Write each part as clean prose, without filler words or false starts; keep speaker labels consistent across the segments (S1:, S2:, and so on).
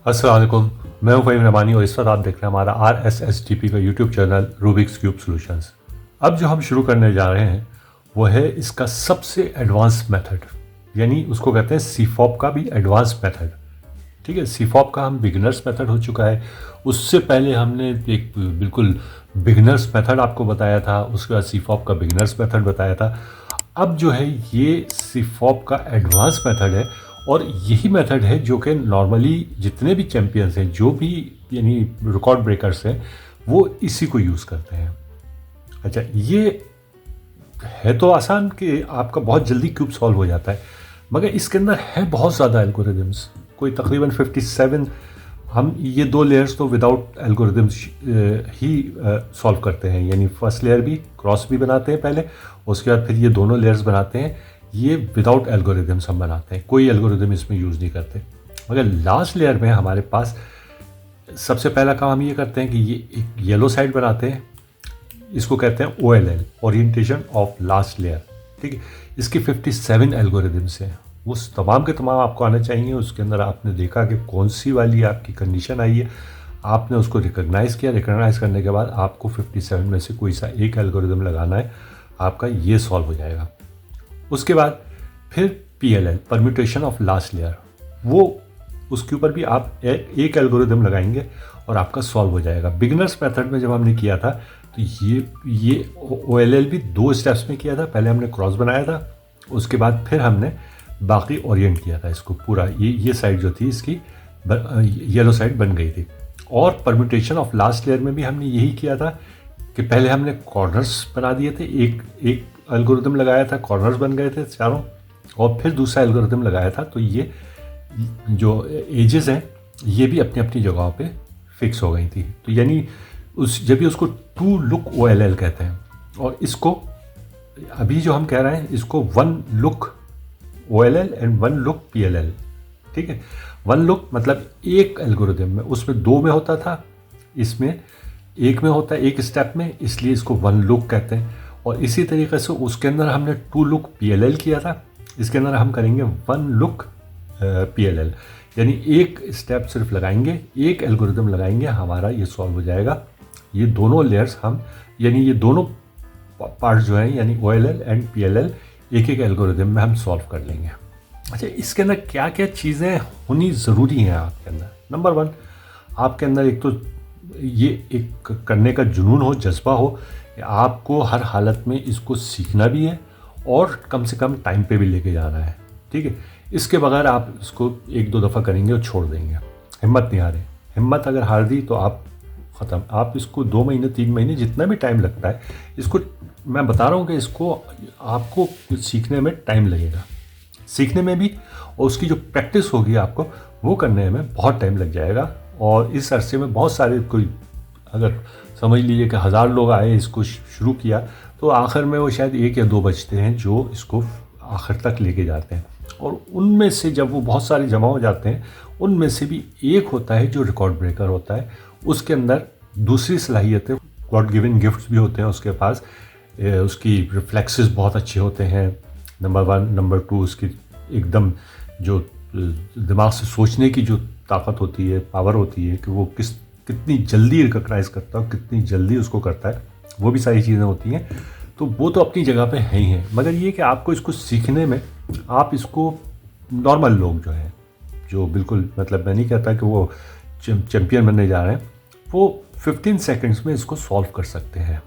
S1: अस्सलाम वालेकुम। मैं हूं फ़हीम रमानी और इस वक्त आप देख रहे हैं हमारा RSSTP का YouTube channel Rubik's cube solutions. अब जो हम शुरू करने जा रहे हैं वो है इसका सबसे एडवांस मेथड, यानी उसको कहते हैं सीफॉप का भी एडवांस मेथड। ठीक है, सीफॉप का हम बिगिनर्स मेथड हो चुका है। उससे पहले हमने एक बिल्कुल बिगिनर्स मेथड आपको बताया था, उसके बाद सीफॉप का बिगिनर्स मेथड बताया था। अब जो है ये सीफॉप का एडवांस मेथड है और यही मेथड है जो कि नॉर्मली जितने भी चैम्पियंस हैं, जो भी यानी रिकॉर्ड ब्रेकर्स हैं, वो इसी को यूज़ करते हैं। अच्छा, ये है तो आसान कि आपका बहुत जल्दी क्यूब सॉल्व हो जाता है, मगर इसके अंदर है बहुत ज़्यादा एल्गोरिदम्स, कोई तकरीबन 57। हम ये 2 लेयर्स तो विदाउट एल्गोरिदम्स ही सॉल्व करते हैं, यानी फर्स्ट लेयर भी क्रॉस भी बनाते हैं पहले, उसके बाद फिर ये दोनों लेयर्स बनाते हैं। ये विदाउट एल्गोरिदम्स हम बनाते हैं, कोई एल्गोरिदम इसमें यूज़ नहीं करते। मगर लास्ट लेयर में हमारे पास सबसे पहला काम हम ये करते हैं कि ये एक येलो साइड बनाते हैं, इसको कहते हैं OLL, orientation of last layer. ठीक है, इसकी 57 एल्गोरिदम्स हैं, वो तमाम के तमाम आपको आने चाहिए। उसके अंदर आपने देखा कि कौन सी वाली आपकी कंडीशन आई है, आपने उसको रिकॉग्नाइज़ किया। रिकॉग्नाइज़ करने के बाद आपको 57 में से कोई सा एक एल्गोरिदम लगाना है, आपका ये सॉल्व हो जाएगा। उसके बाद फिर PLL, permutation of last layer, वो उसके ऊपर भी आप एक एल्गोरिदम लगाएंगे और आपका सॉल्व हो जाएगा। बिगिनर्स मेथड में जब हमने किया था तो ये OLL भी 2 स्टेप्स में किया था। पहले हमने क्रॉस बनाया था, उसके बाद फिर हमने बाकी ओरिएंट किया था इसको पूरा। ये साइड जो थी इसकी येलो साइड बन गई थी। और परम्यूटेशन ऑफ लास्ट लेयर में भी हमने यही किया था कि पहले हमने कॉर्नर्स बना दिए थे, एक एल्गोरिदम लगाया था, कॉर्नर्स बन गए थे चारों, और फिर दूसरा एल्गोरिदम लगाया था, तो ये जो एजेस हैं ये भी अपनी अपनी जगहों पे फिक्स हो गई थी। तो यानी जब भी उसको टू लुक OLL कहते हैं, और इसको अभी जो हम कह रहे हैं इसको 1 look OLL and 1 look PLL। ठीक है, 1 लुक मतलब एक एल्गोरिदम में, उसमें 2 में होता था, इसमें एक में होता है, एक स्टेप में, इसलिए इसको 1 लुक कहते हैं। और इसी तरीके से उसके अंदर हमने 2 लुक PLL किया था, इसके अंदर हम करेंगे 1 लुक PLL, यानी एक स्टेप सिर्फ लगाएंगे, एक एल्गोरिदम लगाएंगे, हमारा ये सॉल्व हो जाएगा। ये दोनों लेयर्स हम, यानी ये दोनों पार्ट जो हैं, यानी OLL एंड PLL, एक एक एल्गोरिदम में हम सॉल्व कर लेंगे। अच्छा, इसके अंदर क्या क्या चीज़ें होनी ज़रूरी हैं आपके अंदर? नंबर 1, आपके अंदर एक तो ये एक करने का जुनून हो, जज्बा हो कि आपको हर हालत में इसको सीखना भी है और कम से कम टाइम पे भी लेके जाना है। ठीक है, इसके बगैर आप इसको 1-2 दफ़ा करेंगे और छोड़ देंगे, हिम्मत नहीं हारें। हिम्मत अगर हार दी तो आप ख़त्म। आप इसको 2 महीने 3 महीने जितना भी टाइम लगता है, इसको मैं बता रहा हूँ कि इसको आपको सीखने में टाइम लगेगा, सीखने में भी, और उसकी जो प्रैक्टिस होगी आपको वो करने में बहुत टाइम लग जाएगा। और इस अरसे में बहुत सारे, कोई अगर समझ लीजिए कि 1000 लोग आए, इसको शुरू किया, तो आखिर में वो शायद 1 या 2 बचते हैं जो इसको आखिर तक लेके जाते हैं। और उनमें से जब वो बहुत सारे जमा हो जाते हैं, उनमें से भी एक होता है जो रिकॉर्ड ब्रेकर होता है, उसके अंदर दूसरी सलाहियतें, गॉड गिवन गिफ्ट्स भी होते हैं उसके पास। उसकी रिफ्लेक्सेस बहुत अच्छे होते हैं, नंबर 1। नंबर 2, उसकी एकदम जो दिमाग से सोचने की जो ताकत होती है, पावर होती है, कि वो कितनी जल्दी रिकॉग्नाइज़ करता है, कितनी जल्दी उसको करता है, वो भी सारी चीज़ें होती हैं। तो वो तो अपनी जगह पे है ही हैं, मगर ये कि आपको इसको सीखने में, आप इसको नॉर्मल लोग जो हैं, जो बिल्कुल, मतलब मैं नहीं कहता कि वो चैम्पियन बनने जा रहे हैं, वो 15 सेकंड्स में इसको सॉल्व कर सकते हैं।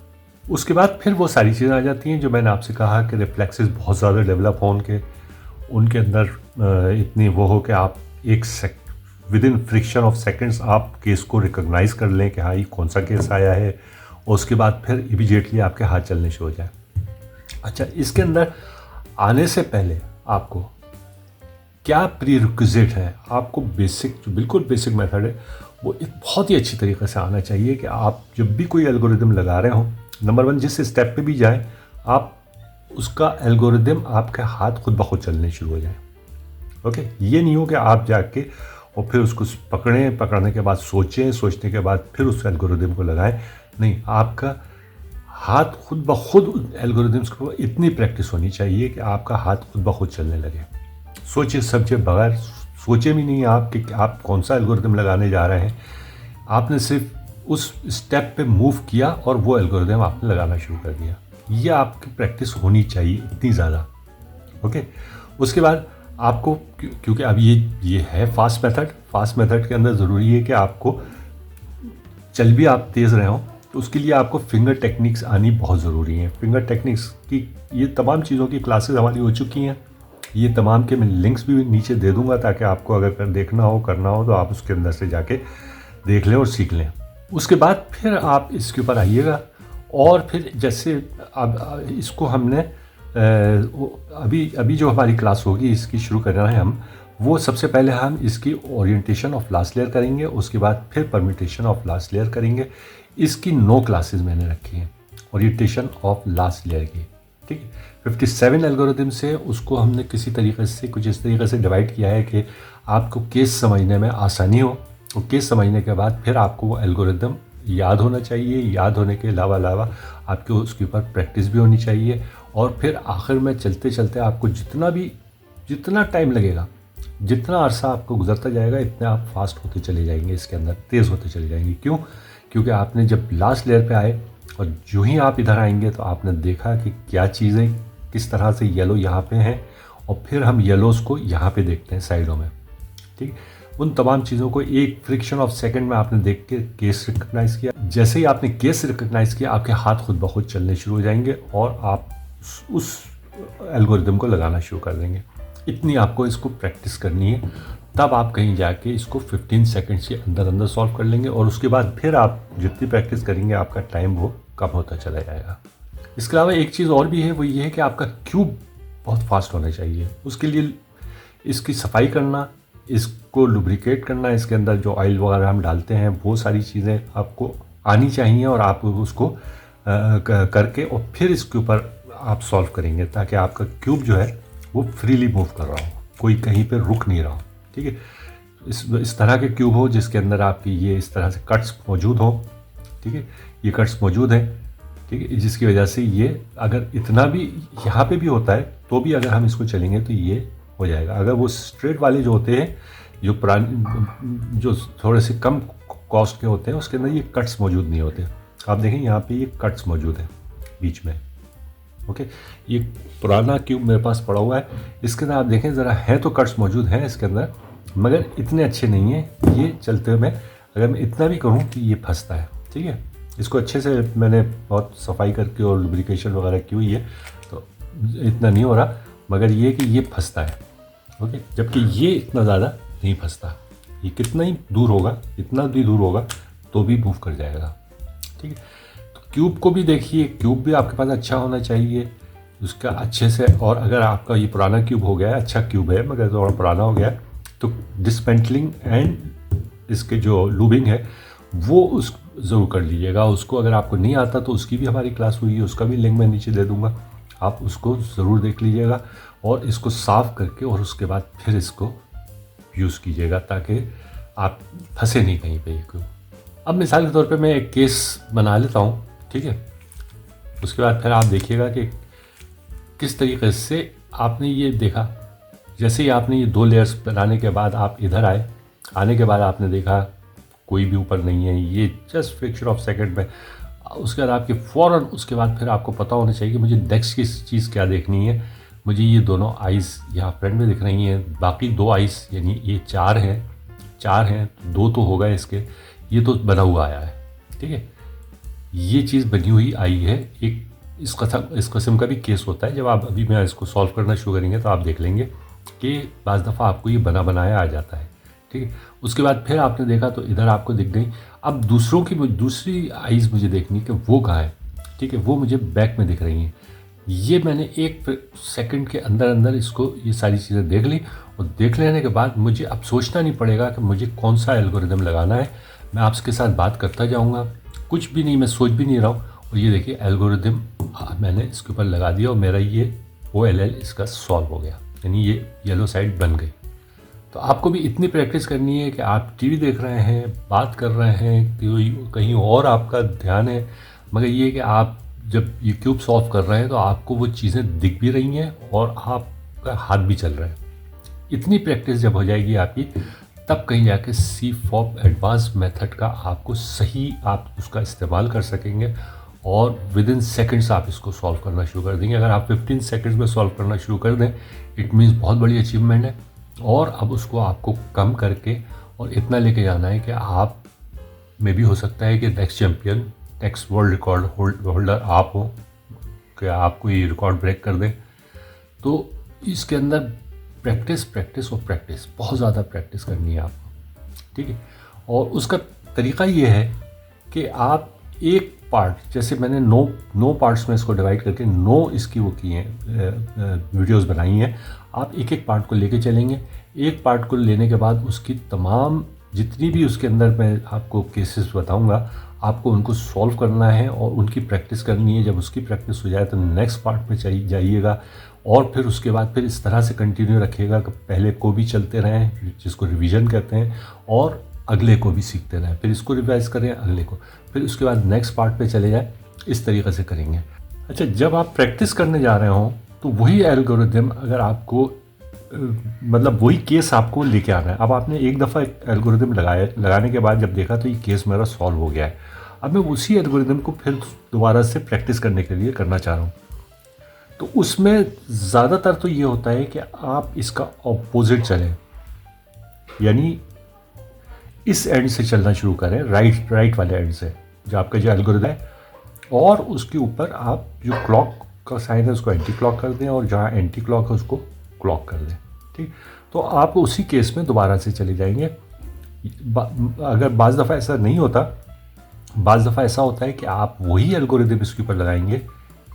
S1: उसके बाद फिर वो सारी चीज़ें आ जाती हैं जो मैंने आपसे कहा कि रिफ्लेक्सेस बहुत ज़्यादा डेवलप हो उनके अंदर इतनी वो हो कि आप विदिन फ्रिक्शन ऑफ सेकंड्स आप केस को रिकॉग्नाइज़ कर लें कि हाँ ये कौन सा केस आया है, और उसके बाद फिर इमीडिएटली आपके हाथ चलने शुरू हो जाए। अच्छा, इसके अंदर आने से पहले आपको क्या प्रीरिक्विजिट है, आपको बेसिक, जो बिल्कुल बेसिक मेथड है, वो एक बहुत ही अच्छी तरीके से आना चाहिए कि आप जब भी कोई एल्गोरिदम लगा रहे हो, नंबर 1, जिस स्टेप पे भी जाएं, आप उसका एल्गोरिदम आपके हाथ खुद ब खुद चलने शुरू हो जाए। ओके, ये नहीं हो कि आप जाके और फिर उसको पकड़ने के बाद सोचने के बाद फिर उस एल्गोरिदम को लगाएं। नहीं, आपका हाथ खुद ब खुद एल्गोरिदम्स को इतनी प्रैक्टिस होनी चाहिए कि आपका हाथ खुद ब खुद चलने लगे। सोचिए समझे बगैर सोचे भी नहीं आप कि आप कौन सा एल्गोरिदम लगाने जा रहे हैं। आपने सिर्फ उस स्टेप पे मूव किया और वो एल्गोरिदम आपने लगाना शुरू कर दिया। ये आपकी प्रैक्टिस होनी चाहिए इतनी ज़्यादा। ओके, उसके बाद आपको क्योंकि अब ये है फास्ट मेथड के अंदर ज़रूरी है कि आपको चल भी आप तेज़ रहे हो, तो उसके लिए आपको फिंगर टेक्निक्स आनी बहुत ज़रूरी है। फिंगर टेक्निक्स की ये तमाम चीज़ों की क्लासेस हमारी हो चुकी हैं। ये तमाम के मैं लिंक्स भी नीचे दे दूंगा, ताकि आपको अगर देखना हो करना हो तो आप उसके अंदर से जाके देख लें और सीख लें। उसके बाद फिर आप इसके ऊपर आइएगा और फिर जैसे अब इसको हमने अभी जो हमारी क्लास होगी इसकी शुरू कर रहे हैं हम, वो सबसे पहले हम इसकी ओरिएंटेशन ऑफ लास्ट लेयर करेंगे, उसके बाद फिर परम्यूटेशन ऑफ लास्ट लेयर करेंगे। इसकी 9 क्लासेस मैंने रखी हैं ओरिएंटेशन ऑफ लास्ट लेयर की, ठीक है। 57 एल्गोरिदम से उसको हमने किसी तरीके से कुछ इस तरीके से डिवाइड किया है कि आपको केस समझने में आसानी हो। और केस समझने के बाद फिर आपको वो एल्गोरिदम याद होना चाहिए। याद होने के अलावा आपको उसके ऊपर प्रैक्टिस भी होनी चाहिए। और फिर आखिर में चलते चलते आपको जितना टाइम लगेगा, जितना अरसा आपको गुजरता जाएगा, इतने आप फास्ट होते चले जाएंगे, इसके अंदर तेज़ होते चले जाएंगे। क्यों? क्योंकि आपने जब लास्ट लेयर पे आए और जो ही आप इधर आएंगे तो आपने देखा कि क्या चीज़ें किस तरह से येलो यहाँ पे हैं, और फिर हम येलोज़ को यहाँ पे देखते हैं साइडों में, ठीक। उन तमाम चीज़ों को एक फ्रिक्शन ऑफ सेकंड में आपने देख के केस रिकग्नाइज़ किया। जैसे ही आपने केस रिकग्नाइज़ किया, आपके हाथ खुद ब खुद चलने शुरू हो जाएंगे और आप उस एल्गोरिदम को लगाना शुरू कर देंगे। इतनी आपको इसको प्रैक्टिस करनी है, तब आप कहीं जाके इसको 15 सेकंड्स के अंदर सॉल्व कर लेंगे। और उसके बाद फिर आप जितनी प्रैक्टिस करेंगे आपका टाइम वो कम होता चला जाएगा। इसके अलावा एक चीज़ और भी है, वो ये है कि आपका क्यूब बहुत फास्ट होना चाहिए। उसके लिए इसकी सफाई करना, इसको लुब्रिकेट करना, इसके अंदर जो ऑयल वगैरह हम डालते हैं वो सारी चीज़ें आपको आनी चाहिए, और आप उसको करके और फिर इसके ऊपर आप सॉल्व करेंगे, ताकि आपका क्यूब जो है वो फ्रीली मूव कर रहा हो, कोई कहीं पे रुक नहीं रहा हो, ठीक है। इस तरह के क्यूब हो जिसके अंदर आपकी ये इस तरह से कट्स मौजूद हो, ठीक है। ये कट्स मौजूद हैं, ठीक है, जिसकी वजह से ये अगर इतना भी यहाँ पे भी होता है तो भी अगर हम इसको चलेंगे तो ये हो जाएगा। अगर वो स्ट्रेट वाले जो होते हैं, जो पुराने जो थोड़े से कम कॉस्ट के होते हैं, उसके अंदर ये कट्स मौजूद नहीं होते। आप देखें यहाँ पे ये कट्स मौजूद हैं बीच में। ओके, ये पुराना क्यूब मेरे पास पड़ा हुआ है, इसके अंदर आप देखें ज़रा, है तो कट्स मौजूद हैं इसके अंदर, मगर इतने अच्छे नहीं हैं। ये चलते हुए अगर मैं इतना भी करूँ कि ये फंसता है, ठीक है। इसको अच्छे से मैंने बहुत सफाई करके और लुब्रिकेशन वगैरह की हुई है, तो इतना नहीं हो रहा, मगर ये कि ये फंसता है। ओके, जबकि ये इतना ज़्यादा नहीं फंसता। ये कितना ही दूर होगा, इतना भी दूर होगा तो भी मूव कर जाएगा, ठीक है। तो क्यूब को भी देखिए, क्यूब भी आपके पास अच्छा होना चाहिए उसका अच्छे से। और अगर आपका ये पुराना क्यूब हो गया है, अच्छा क्यूब है मगर थोड़ा पुराना हो गया, तो डिसमेंटलिंग एंड इसके जो लूबिंग है वो उस ज़रूर कर लीजिएगा। उसको अगर आपको नहीं आता तो उसकी भी हमारी क्लास हुई है, उसका भी लिंक मैं नीचे दे दूँगा, आप उसको ज़रूर देख लीजिएगा। और इसको साफ़ करके और उसके बाद फिर इसको यूज़ कीजिएगा, ताकि आप फंसे नहीं कहीं पे क्यों। अब मिसाल के तौर पे मैं एक केस बना लेता हूँ, ठीक है। उसके बाद फिर आप देखिएगा कि किस तरीके से आपने ये देखा। जैसे ही आपने ये 2 लेयर्स बनाने के बाद आप इधर आने के बाद आपने देखा कोई भी ऊपर नहीं है, ये जस्ट फ्रैक्शन ऑफ सेकंड में। उसके बाद आपके फ़ौरन उसके बाद फिर आपको पता होना चाहिए कि मुझे नेक्स्ट की चीज़ क्या देखनी है। मुझे ये दोनों आइज़ यहाँ फ्रंट में दिख रही हैं, बाकी 2 आइज़ यानी ये 4 हैं, 2 तो होगा इसके, ये तो बना हुआ आया है, ठीक है। ये चीज़ बनी हुई आई है। एक इस किस्म का भी केस होता है, जब आप अभी मैं इसको सॉल्व करना शुरू करेंगे तो आप देख लेंगे कि बाज़ दफ़ा आपको ये बना बनाया आ जाता है, ठीक है। उसके बाद फिर आपने देखा तो इधर आपको दिख गई। अब दूसरों की दूसरी आइज़ मुझे देखनी कि वो कहाँ है, ठीक है, वो मुझे बैक में दिख रही हैं। ये मैंने 1 सेकंड के अंदर इसको ये सारी चीज़ें देख ली, और देख लेने के बाद मुझे अब सोचना नहीं पड़ेगा कि मुझे कौन सा एल्गोरिदम लगाना है। मैं आपके साथ बात करता जाऊँगा, कुछ भी नहीं, मैं सोच भी नहीं रहा हूँ। और ये देखिए एल्गोरिदम मैंने इसके ऊपर लगा दिया और मेरा ये OLL इसका सॉल्व हो गया, यानी ये येलो साइड बन गई। तो आपको भी इतनी प्रैक्टिस करनी है कि आप टीवी देख रहे हैं, बात कर रहे हैं, कहीं और आपका ध्यान है, मगर ये कि आप जब ये क्यूब सॉल्व कर रहे हैं तो आपको वो चीज़ें दिख भी रही हैं और आपका हाथ भी चल रहा है। इतनी प्रैक्टिस जब हो जाएगी आपकी, तब कहीं जाके CFOP एडवांस मेथड का आपको सही आप उसका इस्तेमाल कर सकेंगे और विदिन सेकंड्स आप इसको सॉल्व करना शुरू कर देंगे। अगर आप 15 सेकंड्स में सॉल्व करना शुरू कर दें, इट मीन्स बहुत बड़ी अचीवमेंट है। और अब उसको आपको कम करके और इतना लेके जाना है कि आप में भी हो सकता है कि next champion, next world record holder आप हो, कि आपको ये रिकॉर्ड ब्रेक कर दें। तो इसके अंदर प्रैक्टिस प्रैक्टिस और प्रैक्टिस, बहुत ज़्यादा प्रैक्टिस करनी है आपको, ठीक है। और उसका तरीका ये है कि आप एक पार्ट, जैसे मैंने 9 पार्ट्स में इसको डिवाइड करके 9 इसकी वो की हैं वीडियोस बनाई हैं। आप एक एक पार्ट को लेके चलेंगे। एक पार्ट को लेने के बाद उसकी तमाम जितनी भी उसके अंदर मैं आपको केसेस बताऊंगा, आपको उनको सॉल्व करना है और उनकी प्रैक्टिस करनी है। जब उसकी प्रैक्टिस हो जाए तो नेक्स्ट पार्ट में जाइएगा और फिर उसके बाद फिर इस तरह से कंटिन्यू रखिएगा कि पहले को भी चलते रहें, जिसको रिवीजन कहते हैं, और अगले को भी सीखते रहें, फिर इसको रिवाइज करें अगले को, फिर उसके बाद नेक्स्ट पार्ट पे चले जाएं। इस तरीके से करेंगे। अच्छा, जब आप प्रैक्टिस करने जा रहे हो तो वही एल्गोरिदम अगर आपको मतलब वही केस आपको लेके आना है। अब आपने एक दफ़ा एल्गोरिदम लगाने के बाद जब देखा तो ये केस मेरा सॉल्व हो गया है, अब मैं उसी एल्गोरिदम को फिर दोबारा से प्रैक्टिस करने के लिए करना चाह रहा हूँ। तो उसमें ज़्यादातर तो ये होता है कि आप इसका ऑपोजिट चलें, यानी इस एंड से चलना शुरू करें, राइट वाले एंड से, जो आपका जो एल्गोरिदम है, और उसके ऊपर आप जो क्लॉक का साइन है उसको एंटी क्लॉक कर दें और जहाँ एंटी क्लॉक है उसको क्लॉक कर दें, ठीक। तो आप उसी केस में दोबारा से चले जाएंगे। अगर बाज़ दफ़ा ऐसा नहीं होता, बाज़ दफ़ा ऐसा होता है कि आप वही एल्गोरिदम इसके ऊपर लगाएंगे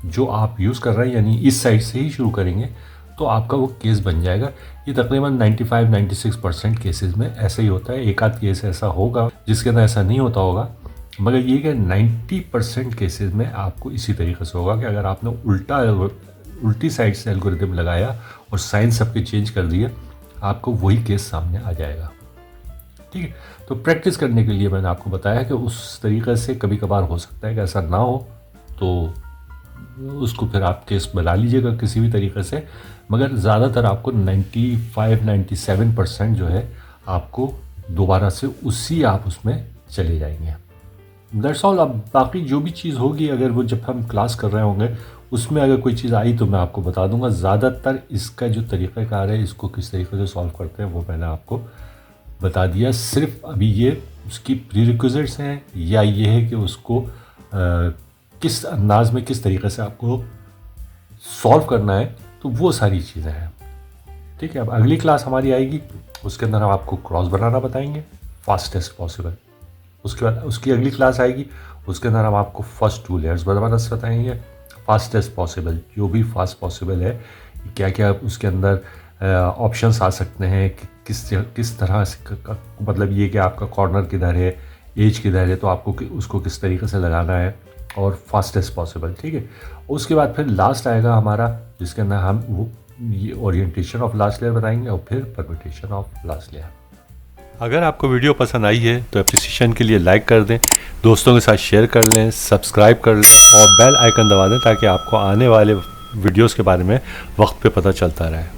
S1: जो आप यूज़ कर रहे हैं, यानी इस साइड से ही शुरू करेंगे, तो आपका वो केस बन जाएगा। ये तकरीबन 95-96% केसेस में ऐसा ही होता है। एक आध केस ऐसा होगा जिसके अंदर ऐसा नहीं होता होगा, मगर ये कि 90% केसेस में आपको इसी तरीके से होगा कि अगर आपने उल्टी साइड से एल्गोरिदम लगाया और साइन सबके चेंज कर दिए, आपको वही केस सामने आ जाएगा, ठीक है। तो प्रैक्टिस करने के लिए मैंने आपको बताया कि उस तरीके से कभी कभार हो सकता है कि ऐसा ना हो, तो उसको फिर आप केस बना लीजिएगा किसी भी तरीके से, मगर ज़्यादातर आपको 95-97% जो है आपको दोबारा से उसी आप उसमें चले जाएंगे। That's all. अब बाकी जो भी चीज़ होगी, अगर वो जब हम क्लास कर रहे होंगे उसमें अगर कोई चीज़ आई तो मैं आपको बता दूंगा। ज़्यादातर इसका जो तरीक़ाकार है, इसको किस तरीके से सॉल्व करते हैं, वो मैंने आपको बता दिया। सिर्फ अभी ये उसकी प्रीरिक्विजिट्स हैं या ये है कि उसको किस अंदाज में किस तरीके से आपको सॉल्व करना है, तो वो सारी चीज़ें हैं, ठीक है। अब अगली क्लास हमारी आएगी, उसके अंदर हम आपको क्रॉस बनाना बताएंगे फास्टेस्ट पॉसिबल। उसके बाद उसकी अगली क्लास आएगी, उसके अंदर हम आपको फर्स्ट 2 लेयर्स बनाना बताएंगे फास्टेस्ट पॉसिबल। जो भी फास्ट पॉसिबल है, क्या क्या उसके अंदर ऑप्शंस आ सकते हैं कि किस तरह से मतलब ये कि आपका कॉर्नर किधर है, एज किधर है, तो आपको उसको किस तरीके से लगाना है, और फास्टेस्ट पॉसिबल, ठीक है। उसके बाद फिर लास्ट आएगा हमारा, जिसके अंदर हम वो ये ओरिएंटेशन ऑफ लास्ट लेयर बताएंगे और फिर परम्यूटेशन ऑफ लास्ट लेयर। अगर आपको वीडियो पसंद आई है तो एप्रिसिएशन के लिए लाइक कर दें, दोस्तों के साथ शेयर कर लें, सब्सक्राइब कर लें और बेल आइकन दबा दें ताकि आपको आने वाले वीडियोस के बारे में वक्त पे पता चलता रहे।